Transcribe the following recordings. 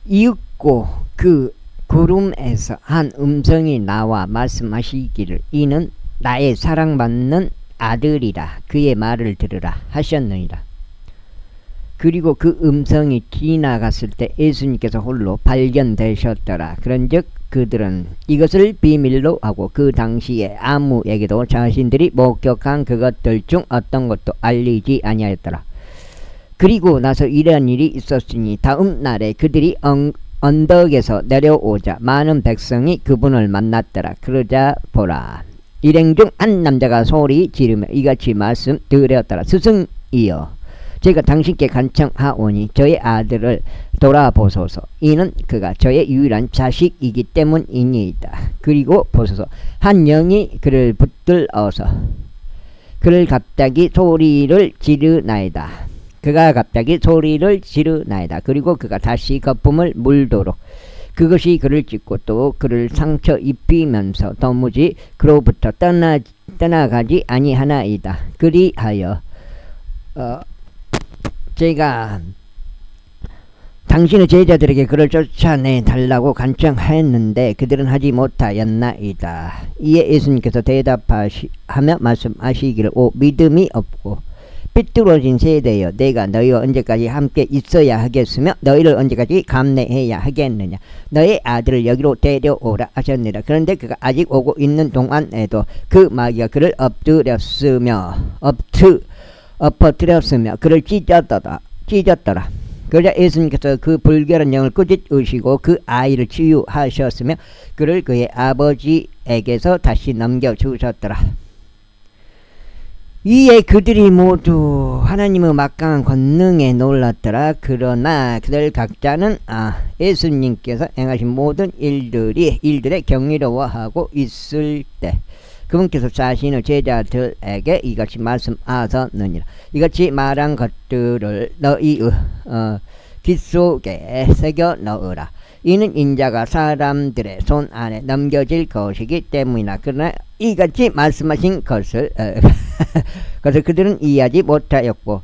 이윽고 그 구름에서 한 음성이 나와 말씀하시기를 이는 나의 사랑받는 아들이라 그의 말을 들으라 하셨느니라. 그리고 그 음성이 지나갔을 때 예수님께서 홀로 발견되셨더라. 그런즉 그들은 이것을 비밀로 하고 그 당시에 아무에게도 자신들이 목격한 그것들 중 어떤 것도 알리지 아니하였더라. 그리고 나서 이러한 일이 있었으니 다음 날에 그들이 언덕에서 내려오자 많은 백성이 그분을 만났더라. 그러자 보라, 일행 중 한 남자가 소리 지르며 이같이 말씀드렸더라. 스승이여, 제가 당신께 간청하오니 저의 아들을 돌아보소서. 이는 그가 저의 유일한 자식이기 때문이니이다. 그리고 보소서, 한 영이 그를 붙들어서 그를 갑자기 소리를 지르나이다. 그가 갑자기 소리를 지르나이다. 그리고 그가 다시 거품을 물도록 그것이 그를 찢고 또 그를 상처 입히면서 도무지 그로부터 떠나가지 아니하나이다. 그리하여 제가 당신의 제자들에게 그를 쫓아내 달라고 간청하였는데 그들은 하지 못하였나이다. 이에 예수님께서 대답하며 말씀하시기를 오 믿음이 없고 삐뚤어진 세대여, 내가 너희와 언제까지 함께 있어야 하겠으며 너희를 언제까지 감내해야 하겠느냐. 너의 아들을 여기로 데려오라 하셨느니라. 그런데 그가 아직 오고 있는 동안에도 그 마귀가 그를 엎어뜨렸으며 그를 찢었더라. 그러자 예수님께서 그 불결한 영을 꾸짖으시고 그 아이를 치유하셨으며 그를 그의 아버지에게서 다시 넘겨주셨더라. 이에 그들이 모두 하나님의 막강한 권능에 놀랐더라. 그러나 그들 각자는 예수님께서 행하신 모든 일들에 경이로워하고 있을 때 그분께서 자신의 제자들에게 이같이 말씀하셨느니라. 이같이 말한 것들을 너희의 귓속에 새겨 넣으라. 이는 인자가 사람들의 손 안에 넘겨질 것이기 때문이라. 그러나 이같이 말씀하신 것을 그들은 이해하지 못하였고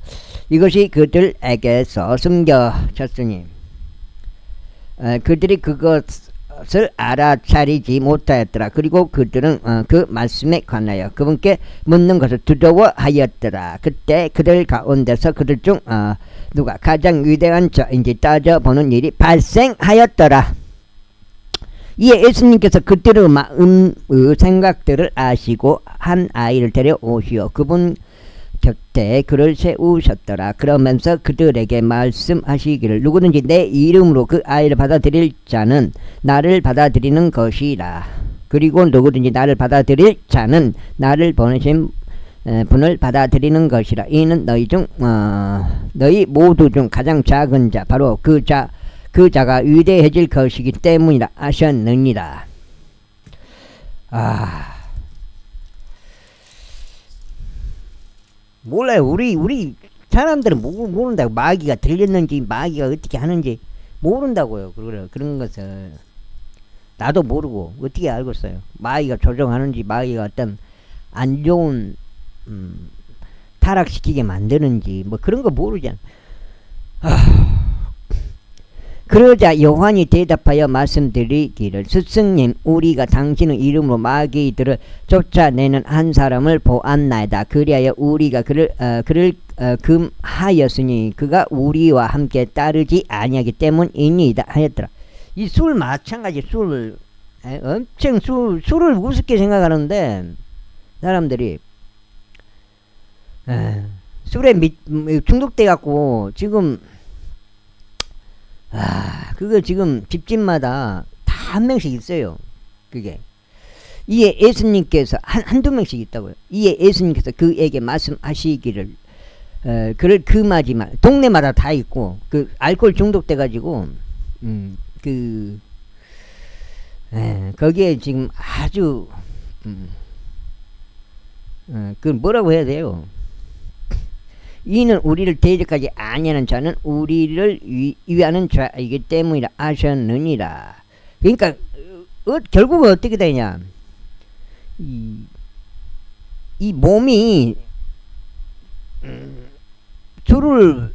이것이 그들에게서 숨겨졌으니 그들이 그것을 알아차리지 못하였더라. 그리고 그들은 그 말씀에 관하여 그분께 묻는 것을 두려워하였더라. 그때 그들 가운데서 그들 중 누가 가장 위대한 자인지 따져보는 일이 발생하였더라. 이에 예수님께서 그들의 마음의 생각들을 아시고 한 아이를 데려오시어 그분 곁에 그를 세우셨더라. 그러면서 그들에게 말씀하시기를 누구든지 내 이름으로 그 아이를 받아들일 자는 나를 받아들이는 것이라. 그리고 누구든지 나를 받아들일 자는 나를 보내신 분을 받아들이는 것이라. 이는 너희 모두 중 가장 작은 자 바로 그 자가 위대해질 것이기 때문이라 하셨느니라. 몰라요. 우리 사람들은 모른다고. 마귀가 들렸는지 마귀가 어떻게 하는지 모른다고요. 그런 것을 나도 모르고 어떻게 알겠어요. 마귀가 조종하는지 마귀가 어떤 안 좋은 타락시키게 만드는지 뭐 그런 거 모르잖아. 그러자 요한이 대답하여 말씀드리기를 스승님, 우리가 당신의 이름으로 마귀들을 쫓아내는 한 사람을 보았나이다. 그리하여 우리가 그를 금하였으니 그가 우리와 함께 따르지 아니하기 때문이니이다 하였더라. 이 술 마찬가지. 술을 엄청 술을 우습게 생각하는데 사람들이 술에 중독돼 갖고 지금 그거 지금 집집마다 다 한 명씩 있어요. 그게. 이에 예수님께서 한두 명씩 있다고요. 이에 예수님께서 그에게 말씀하시기를 그를 금하지 말. 동네마다 다 있고 그 알코올 중독돼 가지고 거기에 지금 아주 그 뭐라고 해야 돼요? 이는 우리를 대적하지 아니하는 자는 우리를 위하는 자이기 때문이라 하셨느니라. 그러니까 결국은 어떻게 되냐? 이 몸이 술을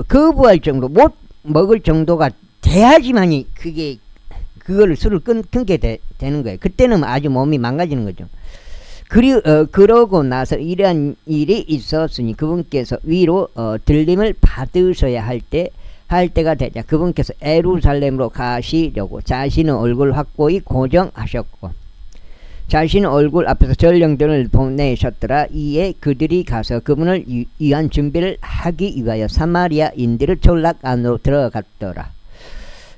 거부할 정도, 못 먹을 정도가 돼야지만이 그거를 술을 끊게 되는 거예요. 그때는 아주 몸이 망가지는 거죠. 그러고 나서 이러한 일이 있었으니 그분께서 위로 들림을 받으셔야 할 때가 되자 그분께서 예루살렘으로 가시려고 자신의 얼굴 확고히 고정하셨고 자신의 얼굴 앞에서 전령들을 보내셨더라. 이에 그들이 가서 그분을 위한 준비를 하기 위하여 사마리아인들의 전락 안으로 들어갔더라.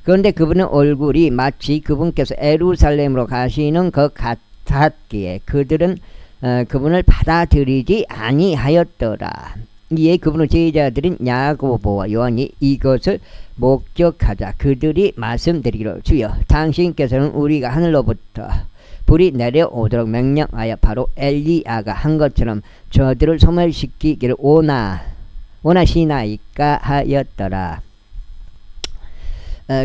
그런데 그분의 얼굴이 마치 그분께서 예루살렘으로 가시는 것 같았기에 그들은 그분을 받아들이지 아니하였더라. 이에 그분의 제자들인 야고보와 요한이 이것을 목격하자 그들이 말씀드리기로 주여 당신께서는 우리가 하늘로부터 불이 내려오도록 명령하여 바로 엘리야가 한 것처럼 저들을 소멸시키기를 원하시나이까 하였더라.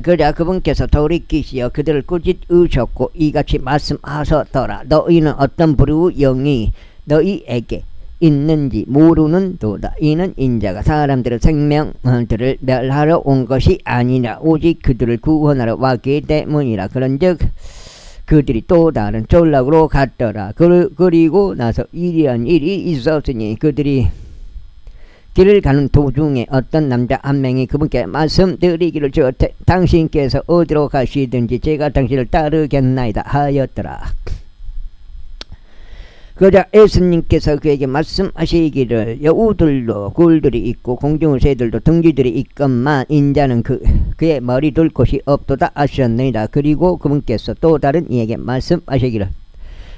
그러자 그분께서 돌이키시어 그들을 꾸짖으셨고 이같이 말씀하셨더라. 너희는 어떤 불의 영이 너희에게 있는지 모르는도다. 이는 인자가 사람들의 생명들을 멸하러 온 것이 아니라 오직 그들을 구원하러 왔기 때문이라. 그런즉 그들이 또 다른 전락으로 갔더라. 그리고 나서 이러한 일이 있었으니 그들이 길을 가는 도중에 어떤 남자 한 명이 그분께 말씀드리기를 주여 당신께서 어디로 가시든지 제가 당신을 따르겠나이다 하였더라. 그러자 예수님께서 그에게 말씀하시기를 여우들도 굴들이 있고 공중의 새들도 둥지들이 있건만 인자는 그의 머리 둘 곳이 없도다 하셨느니라. 그리고 그분께서 또 다른 이에게 말씀하시기를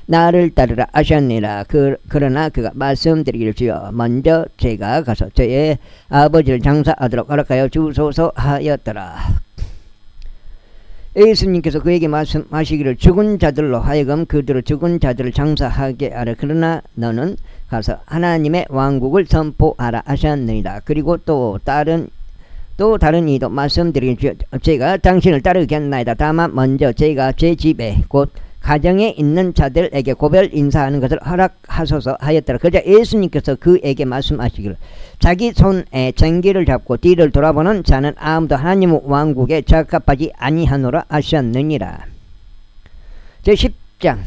나를 따르라 하셨느니라. 그러나 그가 말씀드리기를 주여 먼저 제가 가서 저의 아버지를 장사하도록 허락하여 주소서 하였더라. 예수님께서 그에게 말씀하시기를 죽은 자들로 하여금 그들을 죽은 자들을 장사하게 하라. 그러나 너는 가서 하나님의 왕국을 선포하라 하셨느니라. 그리고 또 다른 이도 말씀드리기를 제가 당신을 따르겠나이다. 다만 먼저 제가 제 집에 곧 가정에 있는 자들에게 고별 인사하는 것을 허락하소서 하였더라. 그러자 예수님께서 그에게 말씀하시기를 자기 손에 쟁기를 잡고 뒤를 돌아보는 자는 아무도 하나님의 왕국에 적합하지 아니하노라 하셨느니라. 제10장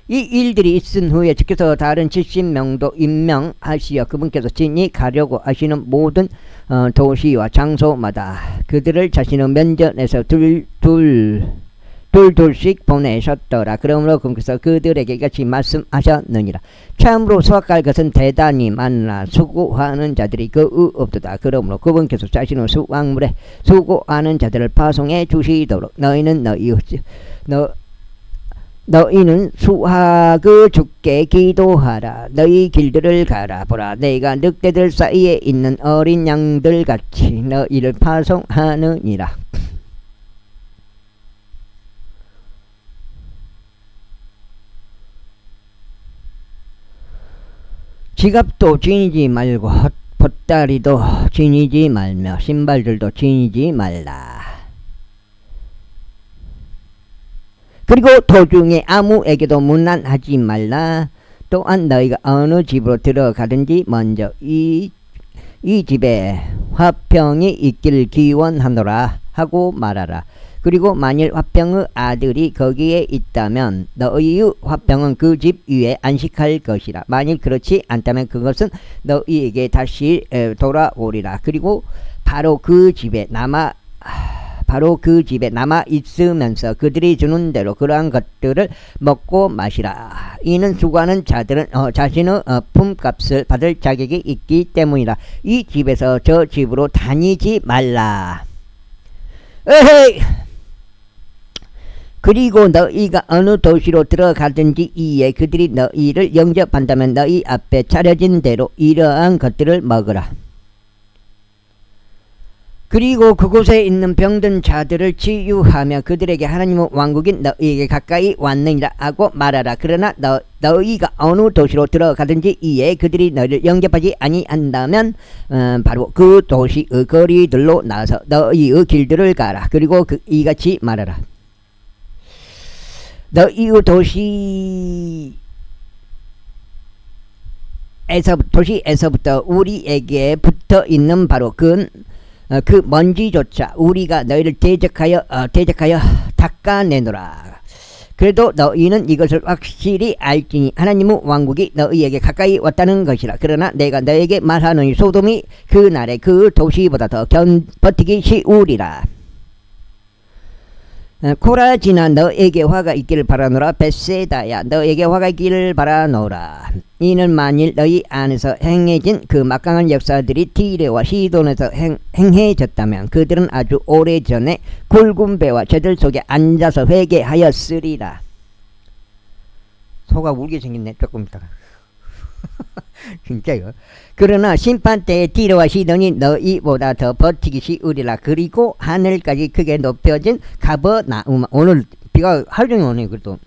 이 일들이 있은 후에 주께서 다른 70명도 임명하시어 그분께서 친히 가려고 하시는 모든 도시와 장소마다 그들을 자신의 면전에서 둘씩 보내셨더라. 그러므로 그분께서 그들에게 같이 말씀하셨느니라. 참으로 수확할 것은 대단히 많으나 수고하는 자들이 없도다. 그러므로 그분께서 자신의 수확물에 수고하는 자들을 파송해 주시도록 너희는 수확을 주께 기도하라. 너희 길들을 가라. 보라 내가 늑대들 사이에 있는 어린 양들 같이 너희를 파송하느니라. 지갑도 지니지 말고 보따리도 지니지 말며 신발들도 지니지 말라. 그리고 도중에 아무에게도 문안하지 말라. 또한 너희가 어느 집으로 들어가든지 먼저 이 집에 화평이 있기를 기원하노라 하고 말하라. 그리고 만일 화평의 아들이 거기에 있다면 너희의 화평은 그 집 위에 안식할 것이라. 만일 그렇지 않다면 그것은 너희에게 다시 돌아오리라. 그리고 바로 그 집에 남아 있으면서 그들이 주는 대로 그러한 것들을 먹고 마시라. 이는 수고하는 자들은 자신의 품값을 받을 자격이 있기 때문이라. 이 집에서 저 집으로 다니지 말라. 에헤이! 그리고 너희가 어느 도시로 들어가든지 이에 그들이 너희를 영접한다면 너희 앞에 차려진 대로 이러한 것들을 먹으라. 그리고 그곳에 있는 병든 자들을 치유하며 그들에게 하나님의 왕국인 너희에게 가까이 왔느니라 하고 말하라. 그러나 너희가 어느 도시로 들어가든지 이에 그들이 너희를 영접하지 아니한다면 바로 그 도시의 거리들로 나서 너희의 길들을 가라. 그리고 이같이 말하라. 너희의 도시에서부터 우리에게 붙어 있는 바로 그 그 먼지조차 우리가 너희를 대적하여 닦아내노라. 그래도 너희는 이것을 확실히 알지니 하나님의 왕국이 너희에게 가까이 왔다는 것이라. 그러나 내가 너에게 말하노니 소돔이 그 날에 그 도시보다 더 버티기 쉬우리라. 코라지나 너에게 화가 있기를 바라노라. 벳세다야 너에게 화가 있기를 바라노라. 이는 만일 너희 안에서 행해진 그 막강한 역사들이 티레와 시돈에서 행해졌다면 그들은 아주 오래전에 굵은 배와 쟤들 속에 앉아서 회개하였으리라. 소가 울게 생겼네 조금 있다가. 진짜요. 그러나 심판때에 티르와 시돈이 너희보다 더 버티기 쉬우리라. 그리고 하늘까지 크게 높여진 가버나움, 오늘 비가 하루 종일 오네. 그래도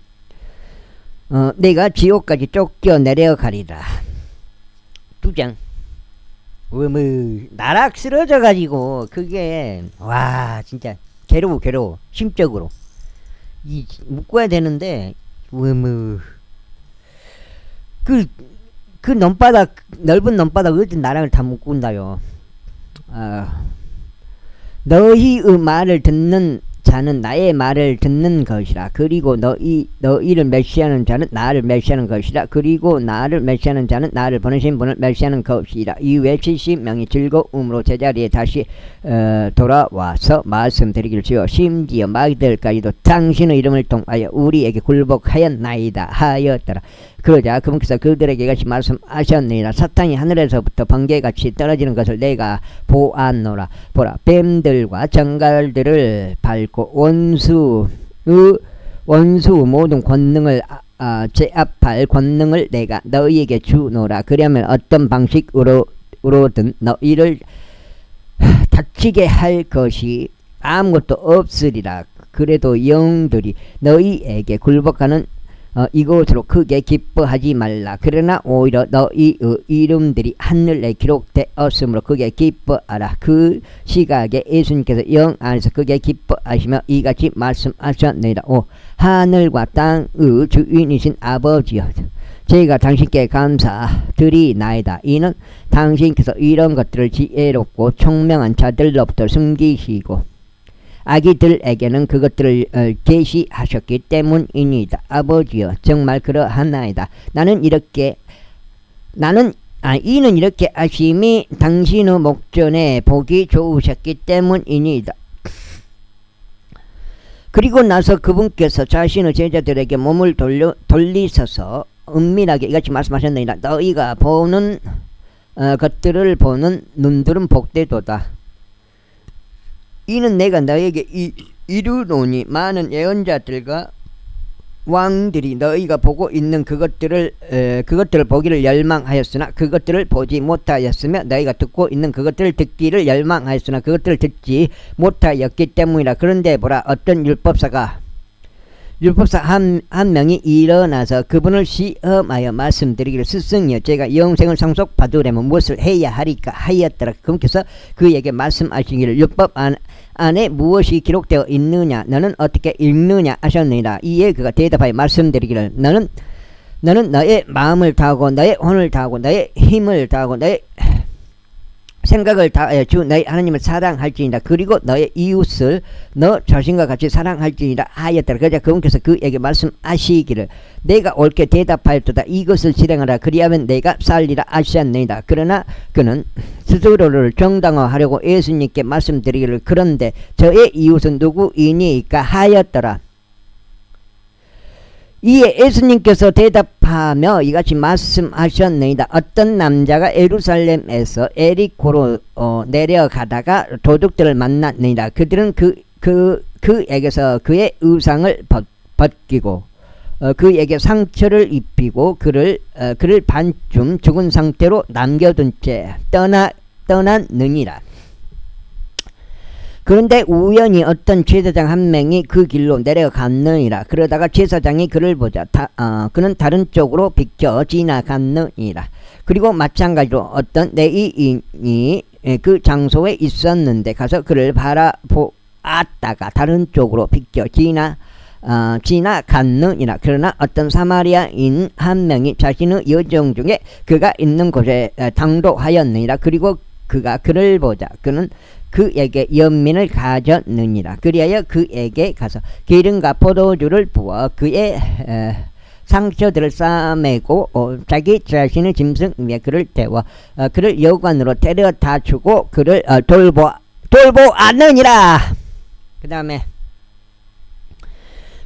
내가 지옥까지 쫓겨 내려가리라. 2장. 나락 쓰러져 가지고 그게 와 진짜 괴로워 심적으로 묶어야 되는데 그 논바닥, 넓은 논바닥 어디 나락을 다 묶은다요. 너희의 말을 듣는 자는 나의 말을 듣는 것이라. 그리고 너희를 멸시하는 자는 나를 멸시하는 것이라. 그리고 나를 멸시하는 자는 나를 보내신 분을 멸시하는 것이라. 이후에 70명이 즐거움으로 제자리에 다시 돌아와서 말씀드리기를 주여 심지어 마귀들까지도 당신의 이름을 통하여 우리에게 굴복하였나이다 하였더라. 그러자 그분께서 그들에게 같이 말씀하셨느니라. 사탄이 하늘에서부터 번개같이 떨어지는 것을 내가 보았노라. 보라, 뱀들과 정갈들을 밟고 원수 모든 권능을 제압할 권능을 내가 너희에게 주노라. 그러면 어떤 방식으로든 너희를 다치게 할 것이 아무것도 없으리라. 그래도 영들이 너희에게 굴복하는 이것으로 크게 기뻐하지 말라. 그러나 오히려 너희의 이름들이 하늘에 기록되었으므로 크게 기뻐하라. 그 시각에 예수님께서 영 안에서 크게 기뻐하시며 이같이 말씀하셨느니라. 하늘과 땅의 주인이신 아버지여, 제가 당신께 감사드리나이다. 이는 당신께서 이런 것들을 지혜롭고 총명한 자들로부터 숨기시고 아기들에게는 그것들을 계시하셨기 때문이니이다. 아버지여, 정말 그러하나이다. 이는 이렇게 하심이 당신의 목전에 보기 좋으셨기 때문이니이다. 그리고 나서 그분께서 자신의 제자들에게 몸을 돌리셔서 은밀하게 이같이 말씀하셨느니라. 너희가 보는 것들을 보는 눈들은 복되도다. 이는 내가 너에게 이르노니 많은 예언자들과 왕들이 너희가 보고 있는 그것들을 보기를 열망하였으나 그것들을 보지 못하였으며 너희가 듣고 있는 그것들을 듣기를 열망하였으나 그것들을 듣지 못하였기 때문이라. 그런데 보라, 어떤 율법사 한 명이 일어나서 그분을 시험하여 말씀드리기를, 스승이여, 제가 영생을 상속받으려면 무엇을 해야 하리까 하였더라. 그분께서 그에게 말씀하시기를, 율법 안에 무엇이 기록되어 있느냐, 너는 어떻게 읽느냐 하셨느니라. 이에 그가 대답하여 말씀드리기를, 너는 너의 마음을 다하고 너의 혼을 다하고 너의 힘을 다하고 너의 생각을 다하여 주 너희 하나님을 사랑할지니라. 그리고 너의 이웃을 너 자신과 같이 사랑할지니라 하였더라. 그러자 그분께서 그에게 말씀하시기를, 내가 옳게 대답하였도다. 이것을 실행하라. 그리하면 내가 살리라 하셨느니라. 그러나 그는 스스로를 정당화하려고 예수님께 말씀드리기를, 그런데 저의 이웃은 누구이니까 하였더라. 이에 예수님께서 대답하며 이같이 말씀하셨느니라. 어떤 남자가 예루살렘에서 에리코로 내려가다가 도둑들을 만났느니라. 그들은 그에게서 그의 의상을 벗기고 그에게 상처를 입히고 그를 반쯤 죽은 상태로 남겨둔 채 떠났느니라. 그런데 우연히 어떤 제사장 한 명이 그 길로 내려갔느니라. 그러다가 제사장이 그를 보자 그는 다른 쪽으로 비켜 지나갔느니라. 그리고 마찬가지로 어떤 레위인이 그 장소에 있었는데 가서 그를 바라보았다가 다른 쪽으로 비켜 지나갔느니라. 그러나 어떤 사마리아인 한 명이 자신의 여정 중에 그가 있는 곳에 당도하였느니라. 그리고 그가 그를 보자 그는 그에게 연민을 가졌느니라. 그리하여 그에게 가서 기름과 포도주를 부어 그의 상처들을 싸매고 자기 자신의 짐승 위에 그를 태워 그를 여관으로 데려다 주고 그를 돌보았느니라. 그 다음에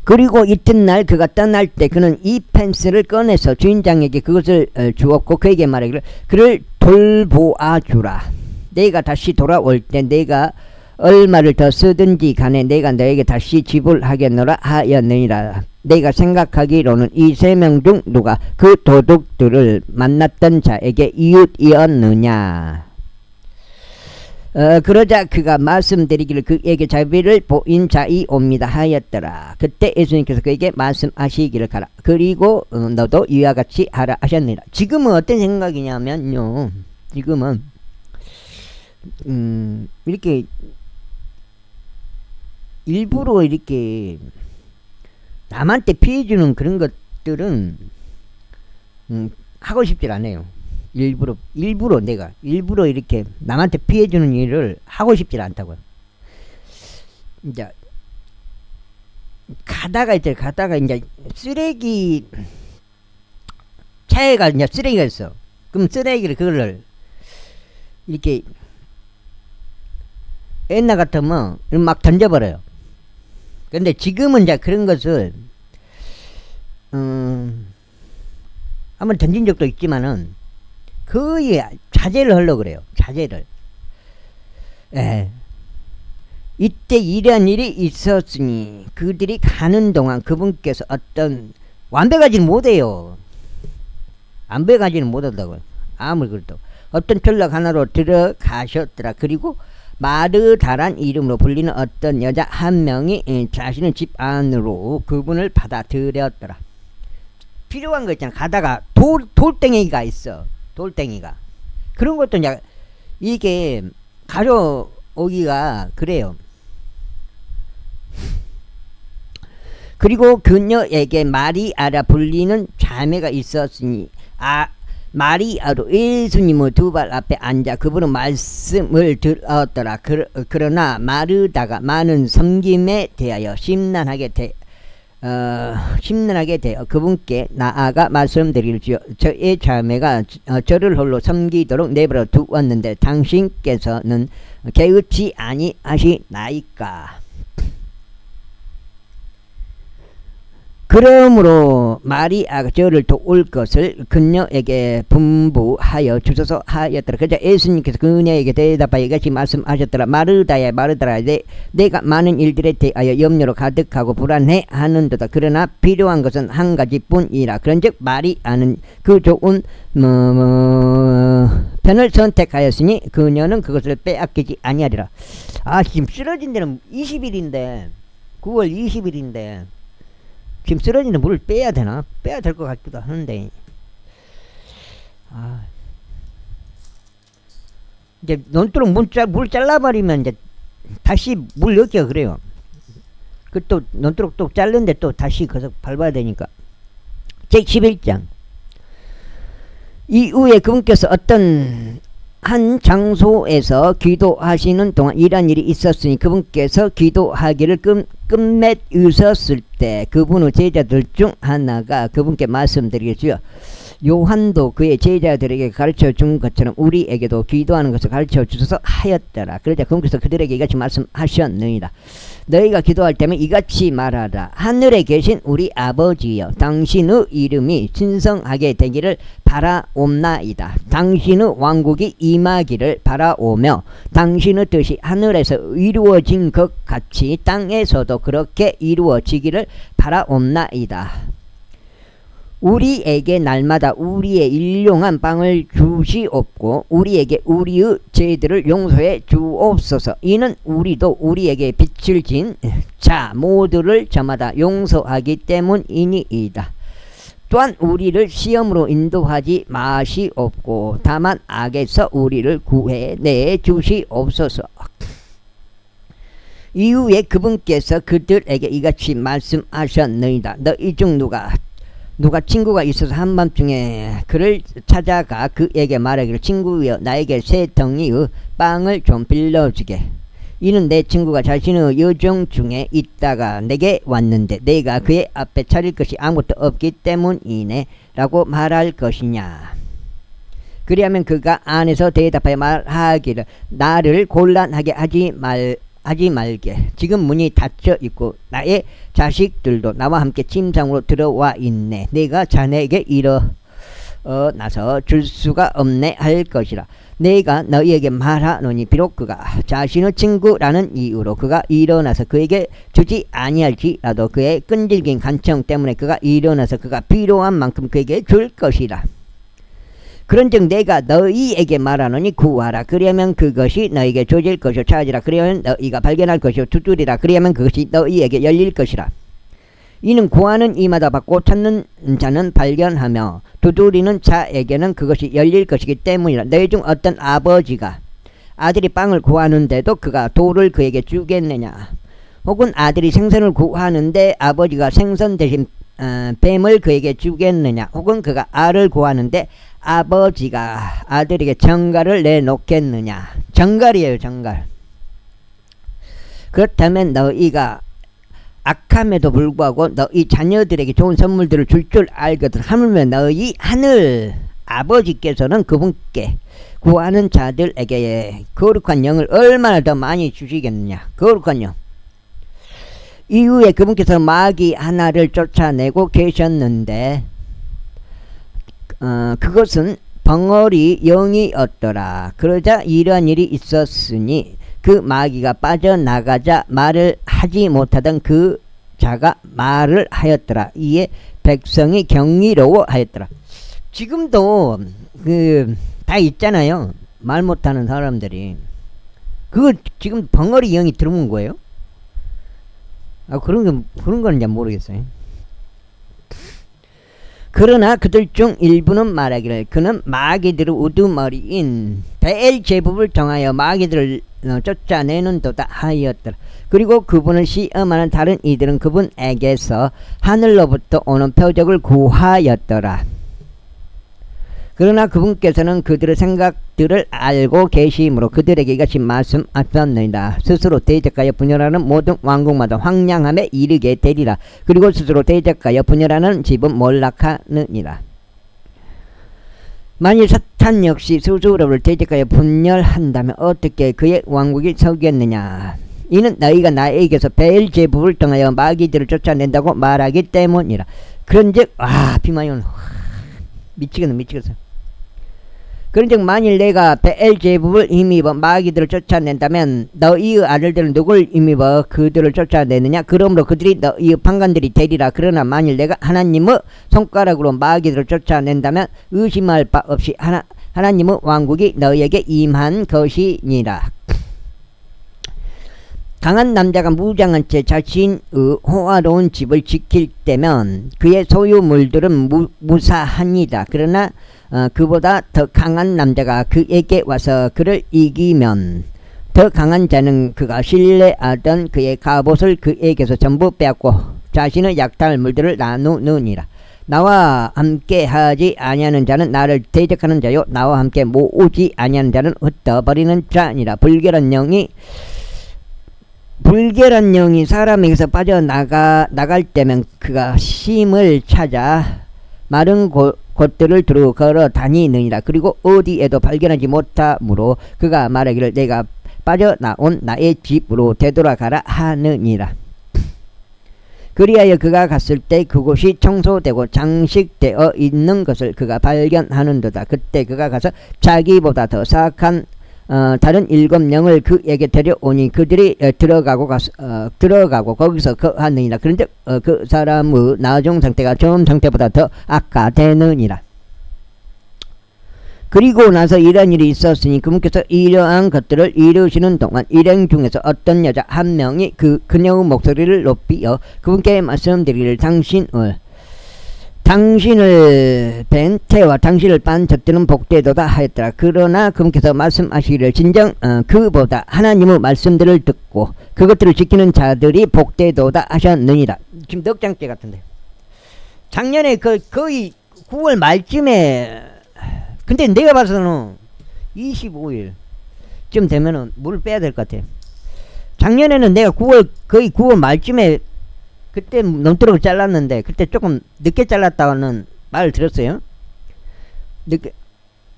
그리고 이튿날 그가 떠날 때 그는 이 펜스를 꺼내서 주인장에게 그것을 주었고 그에게 말하기를 그를 돌보아 주라. 내가 다시 돌아올 때 내가 얼마를 더 쓰든지 간에 내가 너에게 다시 지불하겠노라 하였느니라. 내가 생각하기로는 이 3명 중 누가 그 도둑들을 만났던 자에게 이웃이었느냐. 그러자 그가 말씀드리기를 그에게 자비를 보인 자이 옵니다 하였더라. 그때 예수님께서 그에게 말씀하시기를 가라. 그리고 너도 이와 같이 하라 하셨느니라. 지금은 어떤 생각이냐면요. 지금은 이렇게 일부러 이렇게 남한테 피해주는 그런 것들은 하고 싶질 않아요. 일부러 내가 일부러 이렇게 남한테 피해주는 일을 하고 싶질 않다고요. 이제 가다가 이제 쓰레기 차에가 이제 쓰레기가 있어. 그럼 쓰레기를 그걸 이렇게 옛날 같으면 막 던져버려요. 근데 지금은 이제 그런 것을 한번 던진 적도 있지만은 거의 자제를 하려고 그래요. 자제를. 이때 이러한 일이 있었으니 그들이 가는 동안 그분께서 어떤 완벽하지는 못해요. 완벽하지는 못한다고요. 아무리 그래도 어떤 전락 하나로 들어가셨더라. 그리고 마르다란 이름으로 불리는 어떤 여자 한 명이 자신의 집 안으로 그분을 받아들였더라. 필요한 거 있잖아. 가다가 돌덩이가 있어. 돌덩이가. 그런 것도 이제 이게 가져오기가 그래요. 그리고 그녀에게 마리아라 불리는 자매가 있었으니 마리아로 예수님의 두 발 앞에 앉아 그분은 말씀을 들었더라. 그러나 마르다가 많은 섬김에 대하여 심란하게 되어 그분께 나아가 말씀드릴지요. 저의 자매가 저를 홀로 섬기도록 내버려 두었는데 당신께서는 개의치 아니하시나이까. 그러므로 마리아가 저를 도울 것을 그녀에게 분부하여 주소서 하였더라. 그러자 예수님께서 그녀에게 대답하여 이같이 말씀하셨더라. 마르다야 내가 많은 일들에 대하여 염려로 가득하고 불안해하는도다. 그러나 필요한 것은 한 가지뿐이라. 그런즉 마리아는 그 좋은 편을 선택하였으니 그녀는 그것을 빼앗기지 아니하리라. 지금 쓰러진 데는 20일인데 9월 20일인데 지금 쓰러지는 물을 빼야 되나? 빼야 될 것 같기도 하는데. 이제 논두렁 물 잘라버리면 이제 다시 물 넣기가 그래요. 그 또 논두렁 또 자르는데 또 다시 거기서 밟아야 되니까. 제11장. 이후에 그분께서 어떤 한 장소에서 기도하시는 동안 이런 일이 있었으니 그분께서 기도하기를 끝맺으셨을 때 그분의 제자들 중 하나가 그분께 말씀드리겠지요. 요한도 그의 제자들에게 가르쳐 준 것처럼 우리에게도 기도하는 것을 가르쳐 주소서 하였더라. 그러자 그분께서 그들에게 이같이 말씀하셨느니라. 너희가 기도할 때면 이같이 말하라. 하늘에 계신 우리 아버지여, 당신의 이름이 신성하게 되기를 바라옵나이다. 당신의 왕국이 임하기를 바라오며 당신의 뜻이 하늘에서 이루어진 것 같이 땅에서도 그렇게 이루어지기를 바라옵나이다. 우리에게 날마다 우리의 일용한 빵을 주시옵고 우리에게 우리의 죄들을 용서해 주옵소서. 이는 우리도 우리에게 빚을 진 자 모두를 저마다 용서하기 때문이니이다. 또한 우리를 시험으로 인도하지 마시옵고 다만 악에서 우리를 구해내 주시옵소서. 이후에 그분께서 그들에게 이같이 말씀하셨느니라. 너희 중 누가 친구가 있어서 한밤중에 그를 찾아가 그에게 말하기를 친구여 나에게 3덩이의 빵을 좀 빌려주게. 이는 내 친구가 자신의 여정 중에 있다가 내게 왔는데 내가 그의 앞에 차릴 것이 아무것도 없기 때문이네 라고 말할 것이냐. 그리하면 그가 안에서 대답하여 말하기를 나를 곤란하게 하지 말게. 지금 문이 닫혀 있고 나의 자식들도 나와 함께 침상으로 들어와 있네. 내가 자네에게 일어나서 줄 수가 없네 할 것이라. 내가 너희에게 말하노니 비록 그가 자신의 친구라는 이유로 그가 일어나서 그에게 주지 아니할지라도 그의 끈질긴 간청 때문에 그가 일어나서 그가 필요한 만큼 그에게 줄 것이라. 그런즉 내가 너희에게 말하노니 구하라. 그리하면 그것이 너희에게 주어질 것이요 찾으라. 그리하면 너희가 발견할 것이요 두드리라. 그리하면 그것이 너희에게 열릴 것이라. 이는 구하는 이마다 받고 찾는 자는 발견하며 두드리는 자에게는 그것이 열릴 것이기 때문이라. 너희 중 어떤 아버지가 아들이 빵을 구하는데도 그가 돌을 그에게 주겠느냐. 혹은 아들이 생선을 구하는데 아버지가 생선 대신 뱀을 그에게 주겠느냐. 혹은 그가 알을 구하는데 아버지가 아들에게 정갈을 내놓겠느냐. 정갈이에요, 정갈. 그렇다면 너희가 악함에도 불구하고 너희 자녀들에게 좋은 선물들을 줄 줄 알거든. 하물며 너희 하늘 아버지께서는 그분께 구하는 자들에게 거룩한 영을 얼마나 더 많이 주시겠느냐. 거룩한 영. 이후에 그분께서 마귀 하나를 쫓아내고 계셨는데 그것은 벙어리 영이었더라. 그러자 이러한 일이 있었으니 그 마귀가 빠져나가자 말을 하지 못하던 그 자가 말을 하였더라. 이에 백성이 경이로워 하였더라. 지금도 다 있잖아요. 말 못하는 사람들이. 그거 지금 벙어리 영이 들어온 거예요? 그런 건 이제 모르겠어요. 그러나 그들 중 일부는 말하기를 그는 마귀들의 우두머리인 베엘제불을 정하여 마귀들을 쫓아내는도다 하였더라. 그리고 그분을 시험하는 다른 이들은 그분에게서 하늘로부터 오는 표적을 구하였더라. 그러나 그분께서는 그들의 생각들을 알고 계심으로 그들에게 이같이 말씀하셨느니라. 스스로 대적하여 분열하는 모든 왕국마다 황량함에 이르게 되리라. 그리고 스스로 대적하여 분열하는 집은 몰락하느니라. 만일 사탄 역시 스스로를 대적하여 분열한다면 어떻게 그의 왕국이 서겠느냐. 이는 너희가 나에게서 베엘제불을 통하여 마귀들을 쫓아낸다고 말하기 때문이라. 그런즉 비마이온 미치겠어. 그런즉 만일 내가 베엘제불을 힘입어 마귀들을 쫓아낸다면 너희의 아들들은 누굴 힘입어 그들을 쫓아내느냐. 그러므로 그들이 너희의 판관들이 되리라. 그러나 만일 내가 하나님의 손가락으로 마귀들을 쫓아낸다면 의심할 바 없이 하나님의 왕국이 너희에게 임한 것이니라. 강한 남자가 무장한 채 자신의 호화로운 집을 지킬 때면 그의 소유물들은 무사합니다. 그러나 그보다 더 강한 남자가 그에게 와서 그를 이기면 더 강한 자는 그가 신뢰하던 그의 갑옷을 그에게서 전부 빼앗고 자신의 약탈 물들을 나누느니라. 나와 함께 하지 아니하는 자는 나를 대적하는 자요 나와 함께 모으지 아니하는 자는 흩어버리는 자니라. 불결한 영이 사람에게서 빠져나갈 때면 그가 힘을 찾아 마른 곳들을 두루 걸어 다니느니라. 그리고 어디에도 발견하지 못하므로 그가 말하기를 내가 빠져나온 나의 집으로 되돌아가라 하느니라. 그리하여 그가 갔을 때 그곳이 청소되고 장식되어 있는 것을 그가 발견하는도다. 그때 그가 가서 자기보다 더 사악한 다른 7영을 그에게 데려오니 그들이 들어가고 거기서 거하느니라. 그런데 그 사람의 나중 상태가 처음 상태보다 더 악화되느니라. 그리고 나서 이런 일이 있었으니 그분께서 이러한 것들을 이루시는 동안 일행 중에서 어떤 여자 한 명이 그녀의 목소리를 높이어 그분께 말씀드리기를 당신을 뺀 태와 당신을 빤 젖들은 복되도다 하였더라. 그러나 그분께서 말씀하시기를 진정 그보다 하나님의 말씀들을 듣고 그것들을 지키는 자들이 복되도다 하셨느니라. 지금 넉 장째 같은데 작년에 거의 9월 말쯤에 근데 내가 봐서는 25일쯤 되면은 물을 빼야 될 것 같아. 작년에는 내가 9월 거의 9월 말쯤에 그때 넘도록 잘랐는데 그때 조금 늦게 잘랐다는 말을 들었어요. 늦게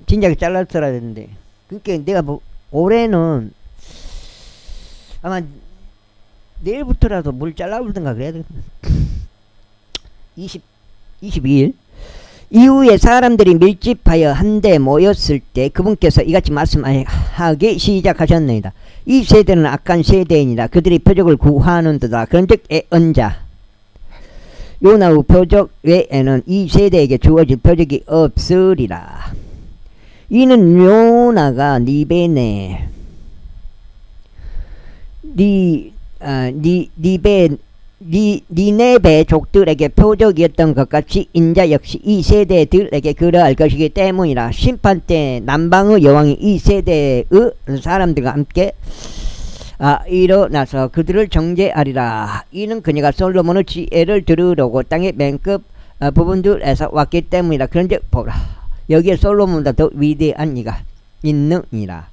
진작에 잘랐어야 되는데 그러니까 내가 뭐 올해는 아마 내일부터라도 물 잘라볼든가 그래야 돼. 22일 이후에 사람들이 밀집하여 한데 모였을 때 그분께서 이같이 말씀하기 시작하셨나이다. 이 세대는 악한 세대이니라. 그들이 표적을 구하는도다. 그런즉 애언자 요나 후 표적 외에는 이 세대에게 주어질 표적이 없으리라. 이는 요나가 니베네 니네베 족들에게 표적이었던 것 같이 인자 역시 이 세대들에게 그러할 것이기 때문이라. 심판 때 남방의 여왕이 이 세대의 사람들과 함께 일어나서 그들을 정죄하리라. 이는 그녀가 솔로몬의 지혜를 들으려고 땅의 맨끝 부분들에서 왔기 때문이라. 그런즉 보라, 여기에 솔로몬보다 더 위대한 이가 있느니라.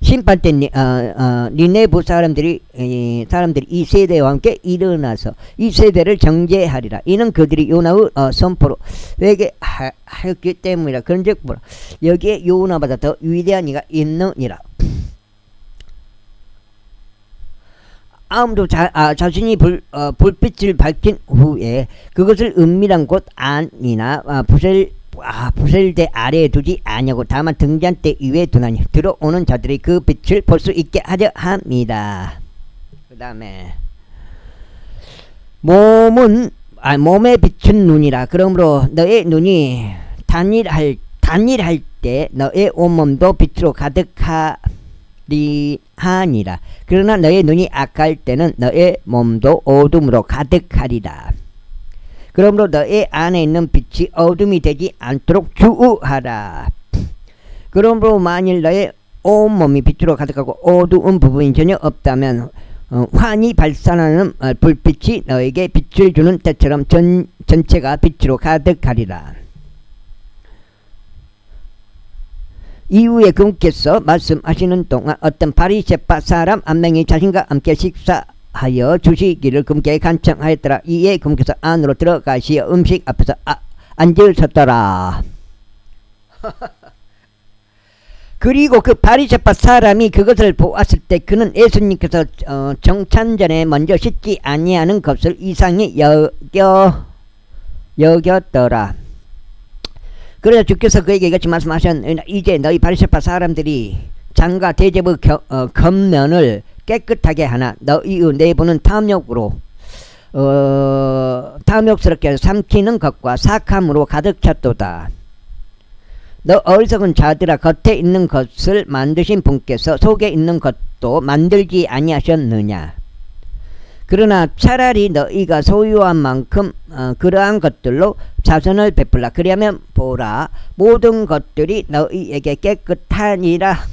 심판 때 니네부 사람들이 이 세대와 함께 일어나서 이 세대를 정죄하리라. 이는 그들이 요나의 선포로 회개하였기 때문이라. 그런즉 보라, 여기에 요나보다 더 위대한 이가 있느니라. 아무도 자신이 불빛을 밝힌 후에 그것을 은밀한 곳 안이나 부셀대 아래에 두지 아니하고 다만 등잔대 위에 두나니 들어오는 자들이 그 빛을 볼 수 있게 하려 합니다. 그 다음에 몸에 비춘 눈이라. 그러므로 너의 눈이 단일할 때 너의 온몸도 빛으로 가득하리하니라. 그러나 너의 눈이 악할 때는 너의 몸도 어둠으로 가득하리라. 그러므로 너의 안에 있는 빛이 어둠이 되지 않도록 주의하라. 그러므로 만일 너의 온몸이 빛으로 가득하고 어두운 부분이 전혀 없다면 환히 발산하는 불빛이 너에게 빛을 주는 때처럼 전체가 빛으로 가득하리라. 이후에 그분께서 말씀하시는 동안 어떤 바리새파 사람 한 명이 자신과 함께 식사하여 주시기를 그분께 간청하였더라. 이에 그분께서 안으로 들어가시어 음식 앞에서 앉으셨더라. 그리고 그 바리새파 사람이 그것을 보았을 때 그는 예수님께서 정찬 전에 먼저 씻지 아니하는 것을 이상히 여겼더라. 그래서 주께서 그에게 이같이 말씀하셨느니라. 이제 너희 바리새파 사람들이 장과 대접의 겉면을 깨끗하게 하나 너희의 내부는 탐욕스럽게 삼키는 것과 사함으로 가득 찼도다. 너 어리석은 자들아, 겉에 있는 것을 만드신 분께서 속에 있는 것도 만들지 아니하셨느냐. 그러나 차라리 너희가 소유한 만큼 그러한 것들로 자선을 베풀라. 그리하면 보라, 모든 것들이 너희에게 깨끗하니라.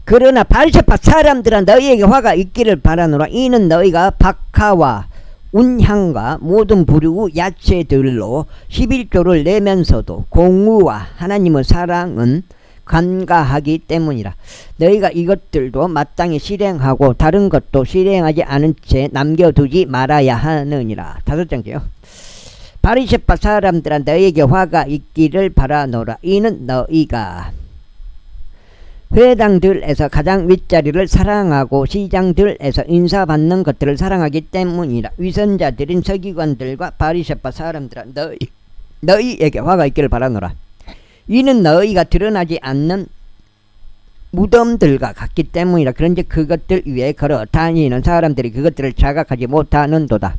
그러나 바리새파 사람들은 너희에게 화가 있기를 바라노라. 이는 너희가 박하와 운향과 모든 부류 야채들로 11조를 내면서도 공의와 하나님의 사랑은 간과하기 때문이라. 너희가 이것들도 마땅히 실행하고 다른 것도 실행하지 않은 채 남겨두지 말아야 하느니라. 5장째요. 바리새파 사람들아, 너희에게 화가 있기를 바라노라. 이는 너희가 회당들에서 가장 윗자리를 사랑하고 시장들에서 인사받는 것들을 사랑하기 때문이라. 위선자들인 서기관들과 바리새파 사람들아, 너희에게 화가 있기를 바라노라. 이는 너희가 드러나지 않는 무덤들과 같기 때문이라. 그런즉 그것들 위에 걸어 다니는 사람들이 그것들을 자각하지 못하는도다.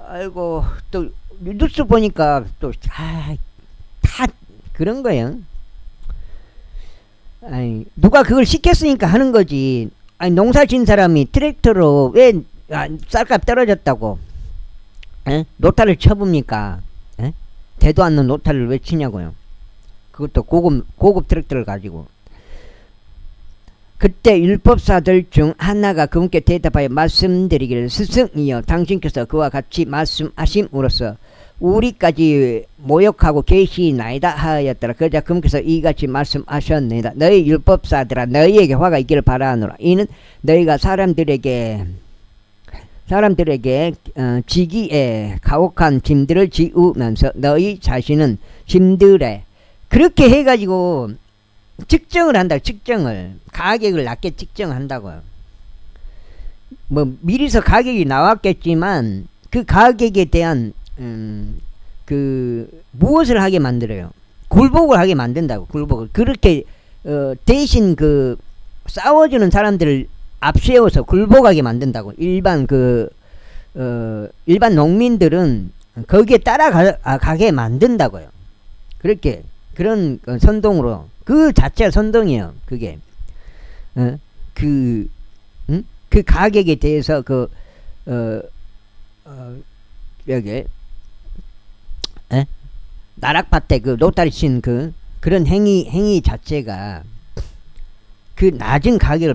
아이고, 또 뉴스 보니까 또 다 그런 거예요. 아니, 누가 그걸 시켰으니까 하는 거지. 아니, 농사 진 사람이 트랙터로 왜 쌀값 떨어졌다고 노타를 쳐봅니까? 대도 않는 노타를 왜 치냐고요. 그것도 고급 트랙터를 가지고. 그때 율법사들 중 하나가 그분께 대답하여 말씀드리기를, 스승이여, 당신께서 그와 같이 말씀하심으로써 우리까지 모욕하고 계시나이다 하였더라. 그러자 금께서 이같이 말씀하셨느니라. 너희 율법사들아 너희에게 화가 있기를 바라노라. 이는 너희가 사람들에게 지기에 가혹한 짐들을 지우면서 너희 자신은 짐들에 그렇게 해가지고 측정을 한다. 측정을 가격을 낮게 측정한다고요. 뭐 미리서 가격이 나왔겠지만 그 가격에 대한 무엇을 하게 만들어요? 굴복을 하게 만든다고. 굴복을 그렇게 대신 싸워주는 사람들을 앞세워서 굴복하게 만든다고. 일반 농민들은 거기에 따라가게 만든다고요. 그렇게 그런 선동으로 그 자체가 선동이에요. 그게 그 가격에 대해서 여기 나락밭에 노다리 친 그런 행위 자체가 그 낮은 가격을